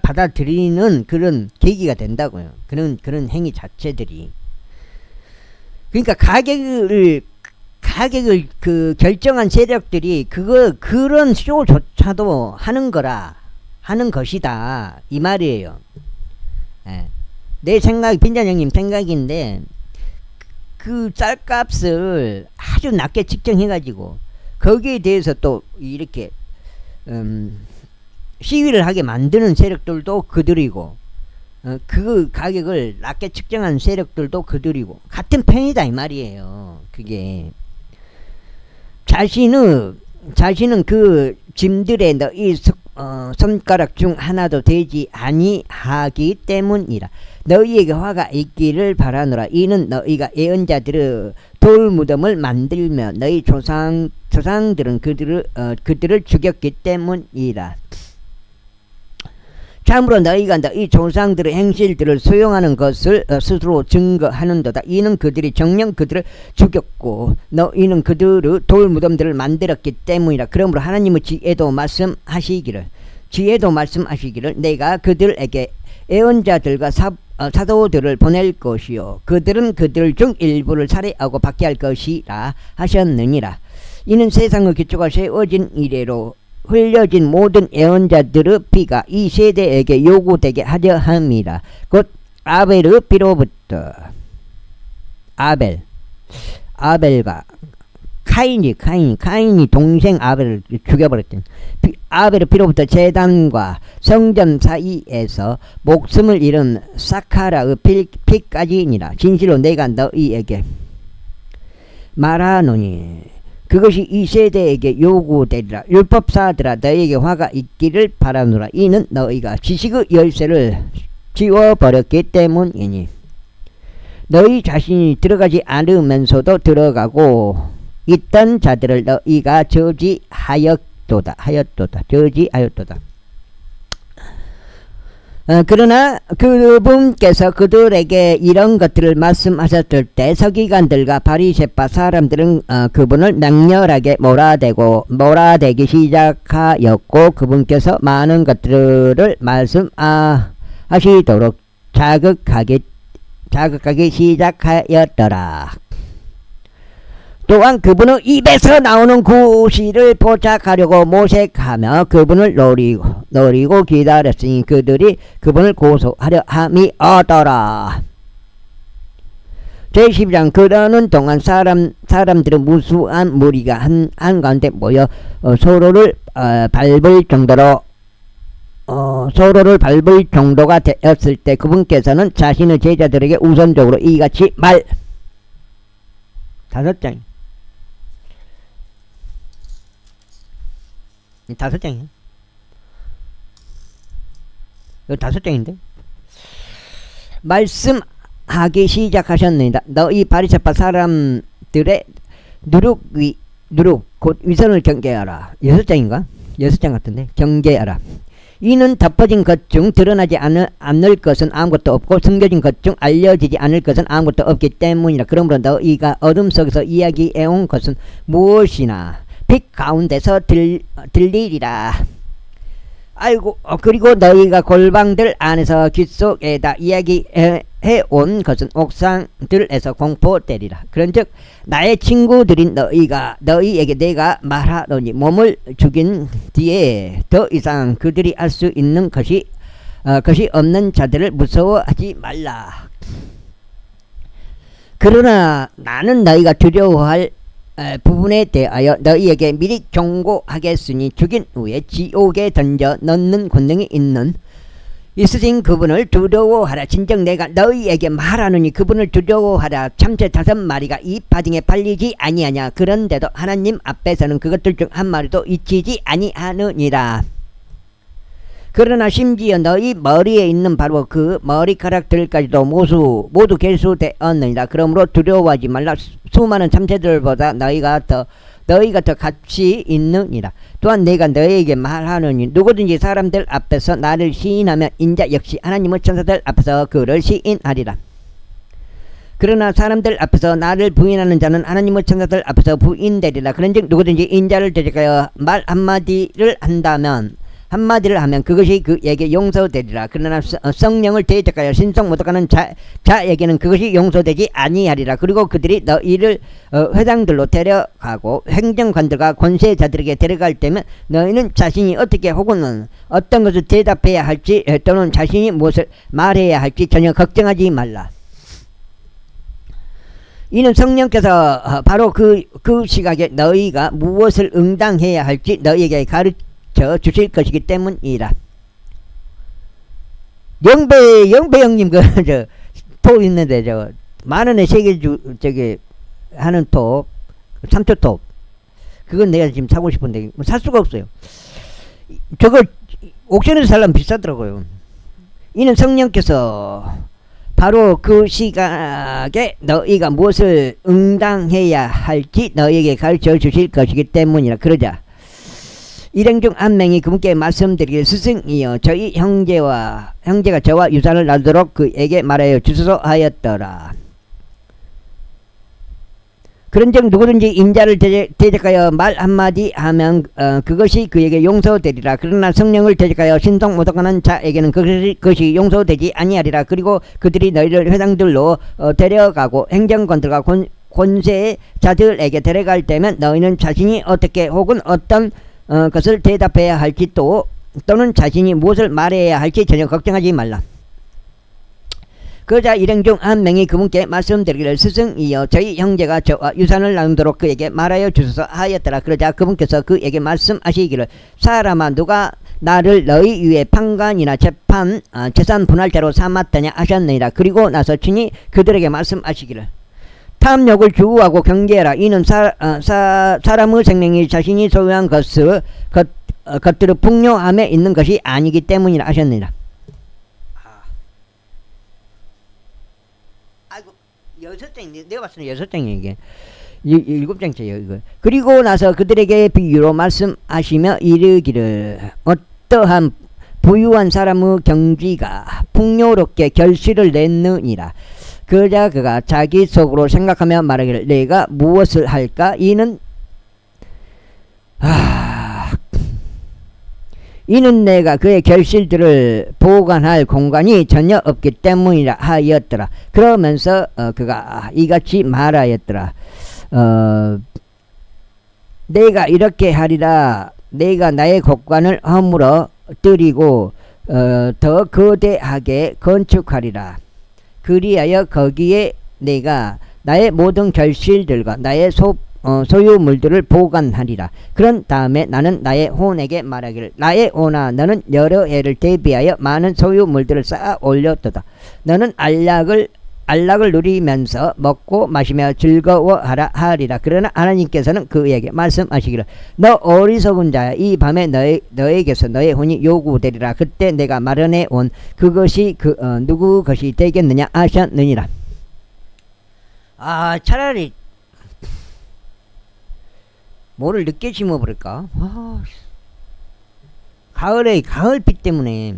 받아들이는 그런 계기가 된다고요. 그런 행위 자체들이. 그러니까 가격을 결정한 세력들이 그런 쇼조차도 하는 것이다 이 말이에요. 내 생각, 빈잔 형님 생각인데 그 쌀값을 아주 낮게 측정해가지고 거기에 대해서 또 이렇게 시위를 하게 만드는 세력들도 그들이고 그 가격을 낮게 측정한 세력들도 그들이고 같은 편이다 이 말이에요. 그게 자신은 그 짐들의 너희 손가락 중 하나도 되지 아니하기 때문이라. 너희에게 화가 있기를 바라노라. 이는 너희가 예언자들의 돌무덤을 만들며 너희 조상들은 그들을 죽였기 때문이라. 참으로 너희가 너희 조상들의 행실들을 수용하는 것을 스스로 증거하는도다. 이는 그들이 정녕 그들을 죽였고 너희는 그들의 돌무덤들을 만들었기 때문이라. 그러므로 하나님의 지혜도 말씀하시기를 내가 그들에게 예언자들과 사도들을 보낼 것이요 그들은 그들 중 일부를 살해하고 박해할 것이라 하셨느니라. 이는 세상의 기초가 세워진 이래로 흘려진 모든 예언자들의 피가 이 세대에게 요구되게 하려 함이라. 곧 아벨의 피로부터 아벨과 카인이 동생 아벨을 죽여버렸더니 아벨의 피로부터 제단과 성전 사이에서 목숨을 잃은 사카라의 피까지니라. 진실로 내가 너희에게 말하노니 그것이 이 세대에게 요구되리라. 율법사들아 너희에게 화가 있기를 바라노라. 이는 너희가 지식의 열쇠를 지워버렸기 때문이니 너희 자신이 들어가지 않으면서도 들어가고 있던 자들을 너희가 저지하였도다. 그러나 그분께서 그들에게 이런 것들을 말씀하셨을 때 서기관들과 바리새파 사람들은 그분을 맹렬하게 몰아대기 시작하였고 그분께서 많은 것들을 말씀하시도록 자극하기 시작하였더라. 또한 그분의 입에서 나오는 구실을 포착하려고 모색하며 그분을 노리고 기다렸으니 그들이 그분을 고소하려 함이 없더라. 제12장 그러는 동안 사람들은 무수한 무리가 한가운데 모여 서로를 밟을 정도가 되었을 때 그분께서는 자신의 제자들에게 우선적으로 이같이 다섯 장이야. 이거 다섯 장인데? 말씀하기 시작하셨느니라. 너희 바리새파 사람들의 누룩 곧 위선을 경계하라. 6장인가? 6장 같은데. 경계하라. 이는 덮어진 것 중 드러나지 않을 것은 아무것도 없고 숨겨진 것 중 알려지지 않을 것은 아무것도 없기 때문이라. 그러므로 너희가 어둠 속에서 이야기해온 것은 무엇이나 빛 가운데서 들리리라. 아이고 그리고 너희가 골방들 안에서 귓속에다 이야기해온 것은 옥상들에서 공포되리라. 그런즉 나의 친구들인 너희에게 내가 말하노니 몸을 죽인 뒤에 더 이상 그들이 할 수 있는 것이 없는 자들을 무서워하지 말라. 그러나 나는 너희가 두려워할 부분에 대하여 너희에게 미리 경고하겠으니 죽인 후에 지옥에 던져 넣는 권능이 있으신 그분을 두려워하라. 진정 내가 너희에게 말하노니 그분을 두려워하라. 참새 5마리가 이 바등에 팔리지 아니하냐. 그런데도 하나님 앞에서는 그것들 중 한 마리도 잊히지 아니하느니라. 그러나 심지어 너희 머리에 있는 바로 그 머리카락들까지도 모두 결수되었느니라. 그러므로 두려워하지 말라. 수많은 참새들보다 너희가 더 가치 있느니라. 또한 내가 너희에게 말하노니 누구든지 사람들 앞에서 나를 시인하면 인자 역시 하나님의 천사들 앞에서 그를 시인하리라. 그러나 사람들 앞에서 나를 부인하는 자는 하나님의 천사들 앞에서 부인되리라. 그런즉 누구든지 인자를 대적하여 말 한마디를 하면 그것이 그에게 용서되리라. 그러나 성령을 대적하여 신성 못하는 자에게는 그것이 용서되지 아니하리라. 그리고 그들이 너희를 회당들로 데려가고 행정관들과 권세자들에게 데려갈 때면 너희는 자신이 어떻게 혹은 어떤 것을 대답해야 할지 또는 자신이 무엇을 말해야 할지 전혀 걱정하지 말라. 이는 성령께서 바로 그 시각에 너희가 무엇을 응당해야 할지 너희에게 가르쳐 주실 것이기 때문이라. 영배 형님 톱 있는데 만원에 3개 하는 톱 3초 톱 그건 내가 지금 사고 싶은데 살 수가 없어요. 저거 옥션에서 살려면 비싸더라고요. 이는 성령께서 바로 그 시각에 너희가 무엇을 응당해야 할지 너희에게 가르쳐 주실 것이기 때문이라. 그러자 일행 중 한 명이 그분께 말씀드리길 스승이여 저희 형제가 저와 유산을 나누도록 그에게 말하여 주소서 하였더라. 그런즉 누구든지 인자를 대적하여 말 한마디 하면 그것이 그에게 용서되리라. 그러나 성령을 대적하여 신성 못하는 자에게는 그것이 용서되지 아니하리라. 그리고 그들이 너희를 회당들로 데려가고 행정관들과 권세자들에게 데려갈 때면 너희는 자신이 어떻게 혹은 어떤 것을 대답해야 할지 또는 자신이 무엇을 말해야 할지 전혀 걱정하지 말라. 그러자 일행 중 한 명이 그분께 말씀드리기를 스승이여 저희 형제가 저와 유산을 나누도록 그에게 말하여 주소서 하였더라. 그러자 그분께서 그에게 말씀하시기를 사람아 누가 나를 너희 위에 판관이나 재산 분할자로 삼았더냐 하셨느니라. 그리고 나서 친히 그들에게 말씀하시기를 탐욕을 주우하고 경계하라. 이는 사람의 생명이 자신이 소유한 것들을 풍요함에 있는 것이 아니기 때문이라 하셨느니라. 아이고 6장 내가 봤을 때 6장이에요 이게. 7장째요 이거. 그리고 나서 그들에게 비유로 말씀하시며 이르기를 어떠한 부유한 사람의 경지가 풍요롭게 결실을 냈느니라. 그러자 그가 자기 속으로 생각하며 말하기를 내가 무엇을 할까? 이는 내가 그의 결실들을 보관할 공간이 전혀 없기 때문이라 하였더라. 그러면서 그가 이같이 말하였더라. 내가 이렇게 하리라. 내가 나의 곳간을 허물어 드리고 더 거대하게 건축하리라. 그리하여 거기에 내가 나의 모든 결실들과 나의 소유물들을 보관하리라. 그런 다음에 나는 나의 혼에게 말하기를 나의 혼아 너는 여러 해를 대비하여 많은 소유물들을 쌓아 올렸도다. 너는 안락을 누리면서 먹고 마시며 즐거워하라 하리라. 그러나 하나님께서는 그에게 말씀하시기를 너 어리석은 자야 이 밤에 너에게서 너의 혼이 요구되리라. 그때 내가 마련해 온 그것이 누구 것이 되겠느냐 하셨느니라. 차라리 뭐를 늦게 심어버릴까? 가을빛 때문에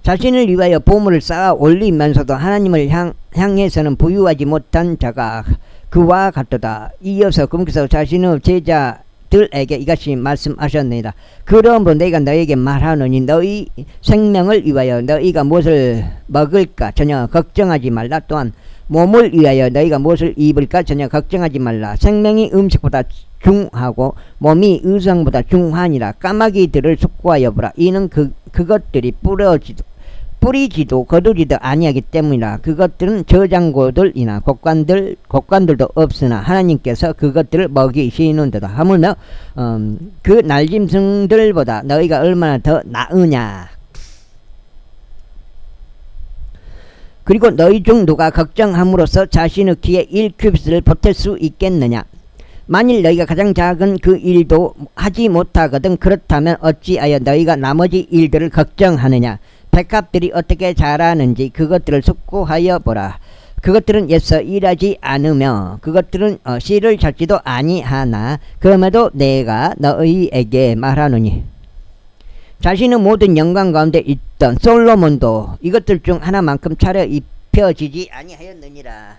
자신을 위하여 보물을 쌓아 올리면서도 하나님을 향해서는 부유하지 못한 자가 그와 같도다. 이어서 그분께서 자신의 제자 사람들에게 이같이 말씀하셨느니라. 그러므로 내가 너에게 말하노니 너희 생명을 위하여 너희가 무엇을 먹을까 전혀 걱정하지 말라. 또한 몸을 위하여 너희가 무엇을 입을까 전혀 걱정하지 말라. 생명이 음식보다 중하고 몸이 의상보다 중하니라. 까마귀들을 숙고하여 보라. 이는 그것들이 뿌리지도 거두지도 아니하기 때문이라. 그것들은 저장고들이나 곡관들도 없으나 하나님께서 그것들을 먹이시는도다. 하물며 그 날짐승들보다 너희가 얼마나 더 나으냐. 그리고 너희 중 누가 걱정함으로써 자신의 귀에 1큐빗을 보탤 수 있겠느냐. 만일 너희가 가장 작은 그 일도 하지 못하거든 그렇다면 어찌하여 너희가 나머지 일들을 걱정하느냐. 백합들이 어떻게 자라는지 그것들을 숙고하여 보라. 그것들은 애써 일하지 않으며 그것들은 씨를 찾지도 아니하나 그럼에도 내가 너희에게 말하노니 자신의 모든 영광 가운데 있던 솔로몬도 이것들 중 하나만큼 차려 입혀지지 아니하였느니라.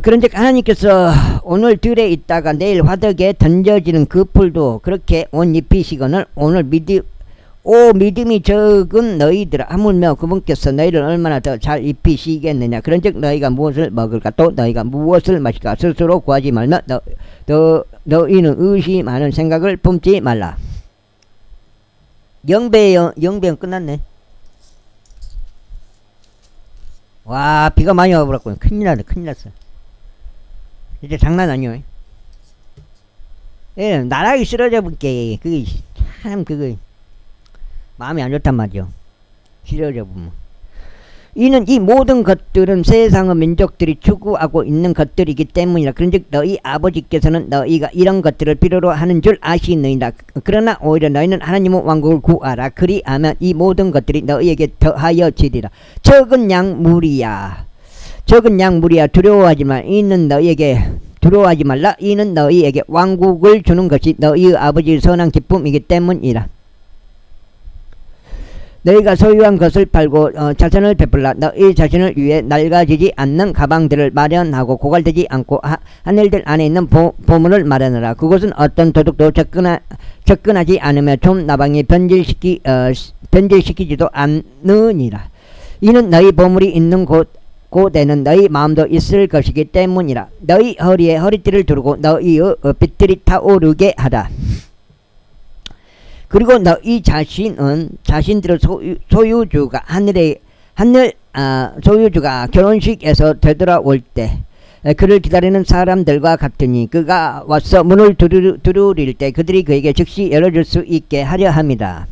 그런즉 하나님께서 오늘 들에 있다가 내일 화덕에 던져지는 그 풀도 그렇게 옷 입히시거늘 오늘 믿음이 적은 너희들아 하물며 그분께서 너희를 얼마나 더 잘 입히시겠느냐. 그런즉 너희가 무엇을 먹을까 또 너희가 무엇을 마실까 스스로 구하지 말며 너희는 의심하는 생각을 품지 말라. 영배영 끝났네. 와 비가 많이 와버렸구나. 큰일 났어. 이제 장난 아니요. 예, 나락이 쓰러져 볼게. 그게 참 그거 마음이 안 좋단 말이요. 쓰러져 보면. 이는 이 모든 것들은 세상의 민족들이 추구하고 있는 것들이기 때문이라. 그런즉 너희 아버지께서는 너희가 이런 것들을 필요로 하는 줄 아시느니라. 그러나 오히려 너희는 하나님의 왕국을 구하라. 그리하면 이 모든 것들이 너희에게 더하여 지리라. 적은 양 무리야 두려워하지 마. 이는 너희에게 두려워하지 말라. 이는 너희에게 왕국을 주는 것이 너희의 아버지의 선한 기쁨이기 때문이라. 너희가 소유한 것을 팔고 자선을 베풀라. 너희 자신을 위해 낡아지지 않는 가방들을 마련하고 고갈되지 않고 하늘들 안에 있는 보물을 마련하라. 그것은 어떤 도둑도 접근하지 않으며 좀 나방이 변질시키지도 않느니라. 이는 너희 보물이 있는 곳에는 너희 마음도 있을 것이기 때문이라. 너희 허리에 허리띠를 두르고 너희의 빗들이 타오르게 하라. 그리고 너희 자신들의 소유주가 소유주가 결혼식에서 되돌아올 때 그를 기다리는 사람들과 같으니 그가 와서 문을 두드릴 때 그들이 그에게 즉시 열어줄 수 있게 하려 합니다.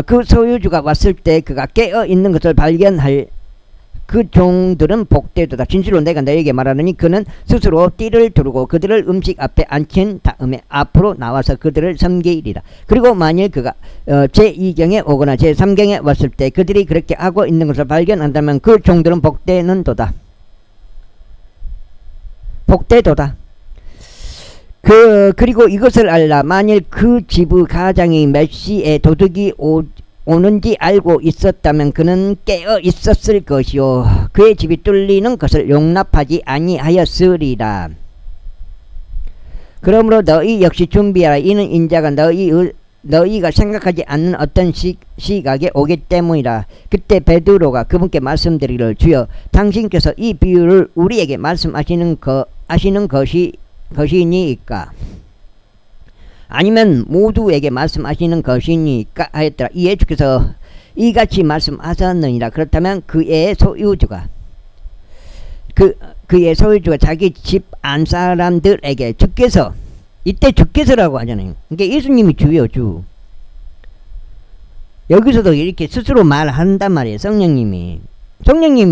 그 소유주가 왔을 때 그가 깨어 있는 것을 발견할 그 종들은 복되도다. 진실로 내가 너에게 말하노니 그는 스스로 띠를 두르고 그들을 음식 앞에 앉힌 다음에 앞으로 나와서 그들을 섬기리라. 그리고 만일 그가 제2경에 오거나 제3경에 왔을 때 그들이 그렇게 하고 있는 것을 발견한다면 그 종들은 복되도다. 그리고 이것을 알라. 만일 그 집의 가장이 몇 시에 도둑이 오는지 알고 있었다면 그는 깨어 있었을 것이요 그의 집이 뚫리는 것을 용납하지 아니하였으리라. 그러므로 너희 역시 준비하라. 이는 인자가 너희가 생각하지 않는 어떤 시각에 오기 때문이라. 그때 베드로가 그분께 말씀드리기를 주여 당신께서 이 비유를 우리에게 말씀하시는 것이니까 아니면 모두에게 말씀하시는 것이니까 하였더라. 이에 주께서 이같이 말씀하셨느니라. 그렇다면 그의 소유주가 자기 집 안 사람들에게 주께서 이때 주께서라고 하잖아요. 그러니까 예수님이 주요 주. 여기서도 이렇게 스스로 말한단 말이에요. 성령님이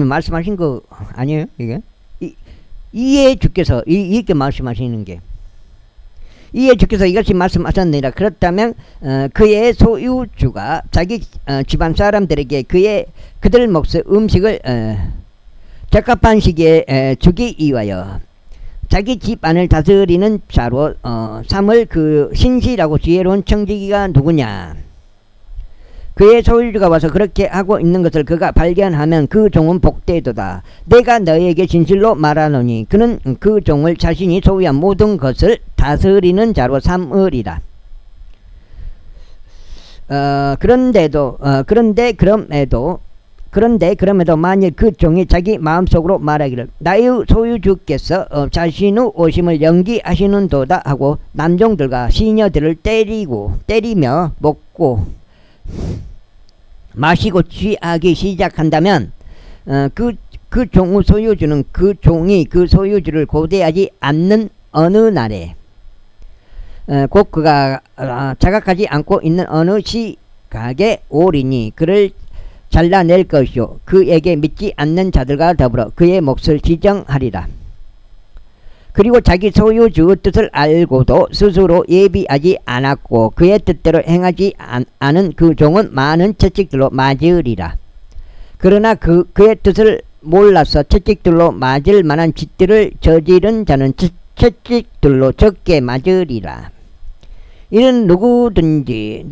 말씀하신 거 아니에요? 이게 이에 주께서 이렇게 말씀하시는 게 이에 주께서 이것이 말씀하셨느니라. 그렇다면 그의 소유주가 자기 집안 사람들에게 그들 몫의 음식을 적합한 시기에 주기 위하여 자기 집안을 다스리는 자로 삼을 그 신실하고 지혜로운 청지기가 누구냐. 그의 소유주가 와서 그렇게 하고 있는 것을 그가 발견하면 그 종은 복되도다. 내가 너희에게 진실로 말하노니 그는 그 종을 자신이 소유한 모든 것을 다스리는 자로 삼으리라. 그런데 그럼에도 만일 그 종이 자기 마음속으로 말하기를 나의 소유주께서 자신의 오심을 연기하시는도다 하고 남종들과 시녀들을 때리며 먹고 마시고 취하기 시작한다면 그 종의 소유주는 그 종이 그 소유주를 고대하지 않는 어느 날에 곧 그가 자각하지 않고 있는 어느 시각에 오리니 그를 잘라낼 것이요 그에게 믿지 않는 자들과 더불어 그의 몫을 지정하리라. 그리고 자기 소유주의 뜻을 알고도 스스로 예비하지 않았고 그의 뜻대로 행하지 않은 그 종은 많은 채찍들로 맞으리라. 그러나 그의 뜻을 몰라서 채찍들로 맞을 만한 짓들을 저지른 자는 채찍들로 적게 맞으리라. 이는 누구든지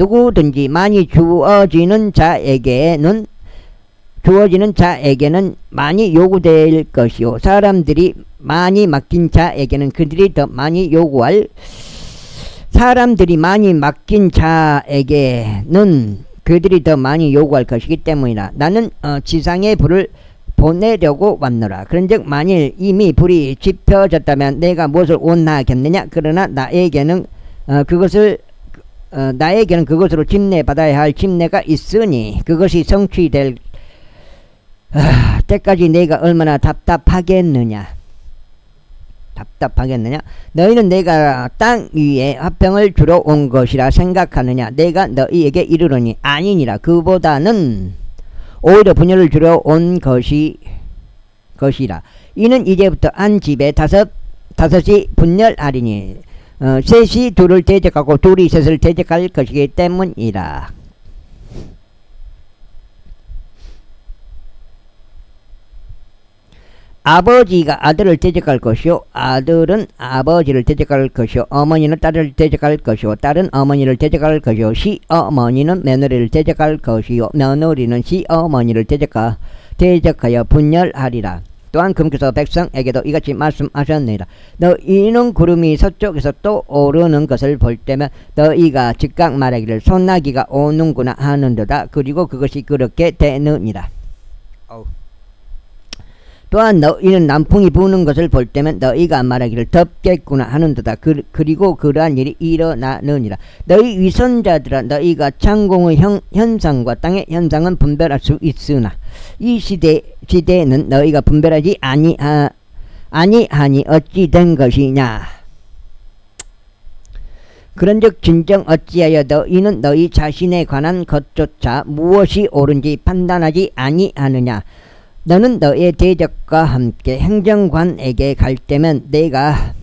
많이 주어지는 자에게는 많이 요구될 것이요 사람들이 많이 맡긴 자에게는 그들이 더 많이 요구할 것이기 때문이라. 나는 지상에 불을 보내려고 왔노라. 그런즉 만일 이미 불이 지펴졌다면 내가 무엇을 원하겠느냐. 그러나 나에게는 그것으로 침례 받아야 할 침례가 있으니 그것이 성취될 때까지 내가 얼마나 답답하겠느냐. 너희는 내가 땅 위에 화평을 주러 온 것이라 생각하느냐. 내가 너희에게 이르노니 아니니라. 그보다는 오히려 분열을 주러 온 것이라. 이는 이제부터 한 집에 다섯이 분열하리니 셋이 둘을 대적하고 둘이 셋을 대적할 것이기 때문이라. 아버지가 아들을 대적할 것이요 아들은 아버지를 대적할 것이요 어머니는 딸을 대적할 것이요 딸은 어머니를 대적할 것이요 시어머니는 며느리를 대적할 것이요 며느리는 시어머니를 대적하여 분열하리라. 또한 금께서 백성에게도 이같이 말씀하셨느니라. 너희는 구름이 서쪽에서 또 오르는 것을 볼 때면 너희가 즉각 말하기를 소나기가 오는구나 하는도다. 그리고 그것이 그렇게 되느니라. 또한 너희는 남풍이 부는 것을 볼 때면 너희가 말하기를 덥겠구나 하는도다. 그리고 그러한 일이 일어나느니라. 너희 위선자들아 너희가 창공의 현상과 땅의 현상은 분별할 수 있으나 이 시대에는 너희가 분별하지 아니하니 어찌 된 것이냐. 그런즉 진정 어찌하여 너희는 너희 자신에 관한 것조차 무엇이 옳은지 판단하지 아니하느냐. 너는 너의 대적과 함께 행정관에게 갈 때면 내가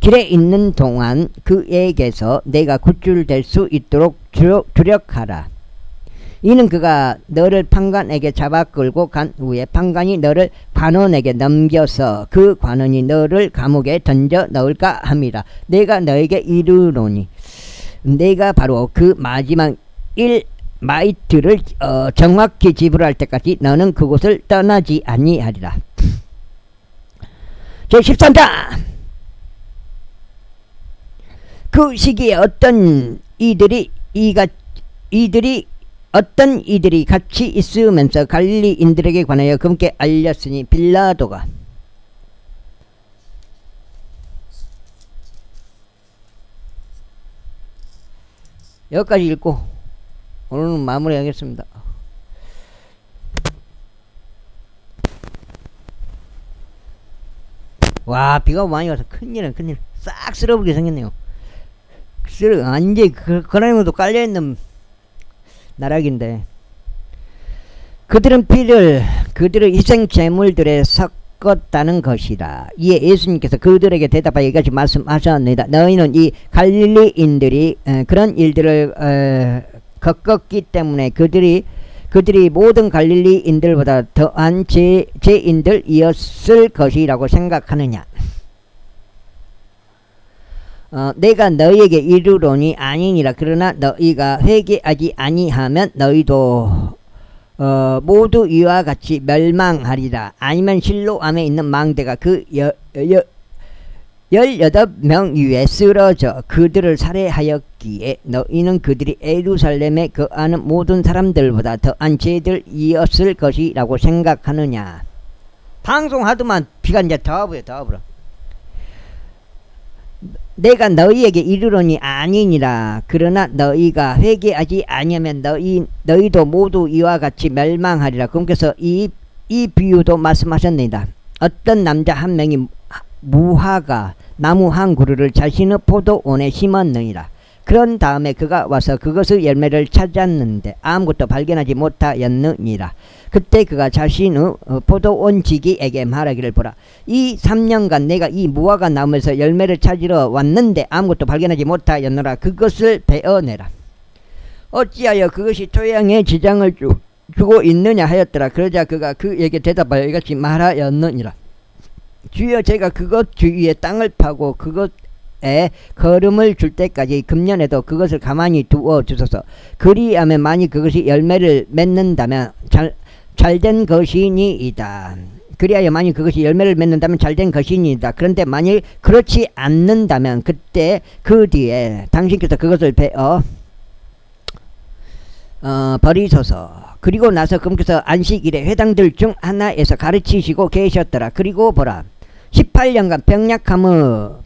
길에 있는 동안 그에게서 내가 굿줄될 수 있도록 주력하라. 이는 그가 너를 판관에게 잡아 끌고 간 후에 판관이 너를 관원에게 넘겨서 그 관원이 너를 감옥에 던져 넣을까 함이라. 내가 너에게 이르노니 내가 바로 그 마지막 마이트를 정확히 지불할 때까지 너는 그곳을 떠나지 아니하리라. 제13장. 그 시기에 어떤 이들이 같이 있으면서 갈릴리인들에게 관하여 그분께 알렸으니 빌라도가 여기까지 읽고 오늘은 마무리하겠습니다. 와, 비가 많이 와서 큰일 싹 쓸어버리게 생겼네요. 완전히 그라임으로 깔려있는 나락인데 그들은 피를 그들의 희생 제물들에 섞었다는 것이라. 이에 예수님께서 그들에게 대답하여 이같이 말씀하셨습니다. 너희는 이 갈릴리인들이 그런 일들을 겪었기 때문에 그들이 모든 갈릴리인들보다 더한 죄인들이었을 것이라고 생각하느냐. 내가 너희에게 이르노니 아니니라. 그러나 너희가 회개하지 아니하면 너희도 모두 이와 같이 멸망하리라. 아니면 실로암에 있는 망대가 그 18명 위에 쓰러져 그들을 살해하였기에 너희는 그들이 예루살렘에 거하는 모든 사람들보다 더한 죄들이었을 것이라고 생각하느냐. 방송하더만 비가 이제 더 불어. 내가 너희에게 이르노니 아니니라. 그러나 너희가 회개하지 아니하면 너희도 모두 이와 같이 멸망하리라. 그러면서 이 비유도 말씀하셨습니다. 어떤 남자 한 명이 무화과 나무 한 그루를 자신의 포도원에 심었느니라. 그런 다음에 그가 와서 그것의 열매를 찾았는데 아무것도 발견하지 못하였느니라. 그때 그가 자신의 포도원 지기에게 말하기를 보라. 이 3년간 내가 이 무화과 나무에서 열매를 찾으러 왔는데 아무것도 발견하지 못하였노라. 그것을 베어내라. 어찌하여 그것이 토양에 지장을 주고 있느냐 하였더라. 그러자 그가 그에게 대답하여 이같이 말하였느니라. 주여, 제가 그것 주위에 땅을 파고 그것에 거름을 줄 때까지 금년에도 그것을 가만히 두어 주소서. 그리하면 만일 그것이 열매를 맺는다면 잘된 것이니이다. 그리하여 만일 그것이 열매를 맺는다면 잘된 것이니이다. 그런데 만일 그렇지 않는다면 그때 그 뒤에 당신께서 그것을 베어 버리소서. 그리고 나서 그분께서 안식일에 회당들 중 하나에서 가르치시고 계셨더라. 그리고 보라, 18년간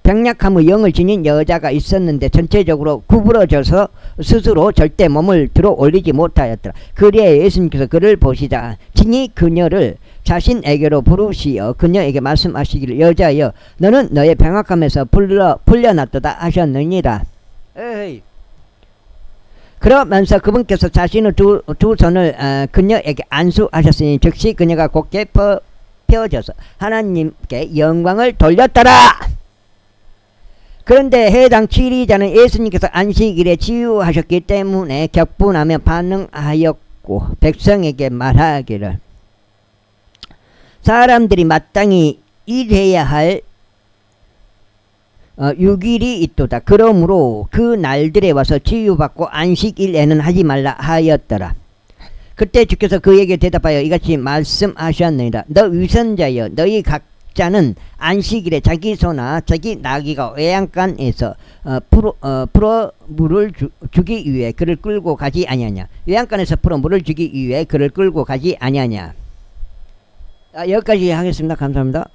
병약함의 영을 지닌 여자가 있었는데 전체적으로 구부러져서 스스로 절대 몸을 들어 올리지 못하였더라. 그리하여 예수님께서 그를 보시자 친히 그녀를 자신에게로 부르시어 그녀에게 말씀하시기를, 여자여, 너는 너의 병약함에서 풀려났도다 하셨느니라. 에이. 그러면서 그분께서 자신의 두 손을 그녀에게 안수하셨으니 즉시 그녀가 곧게 펴져서 하나님께 영광을 돌렸더라. 그런데 해당 7위자는 예수님께서 안식일에 치유하셨기 때문에 격분하며 반응하였고 백성에게 말하기를, 사람들이 마땅히 일해야 할 6일이 있도다. 그러므로 그 날들에 와서 치유받고 안식일에는 하지 말라 하였더라. 그때 주께서 그에게 대답하여 이같이 말씀하셨느니라. 너 위선자여, 너희 각자는 안식일에 자기 소나 자기 나귀가 외양간에서 풀어 물을 주기 위해 그를 끌고 가지 아니하냐. 외양간에서 풀어 물을 주기 위해 그를 끌고 가지 아니하냐. 여기까지 하겠습니다. 감사합니다.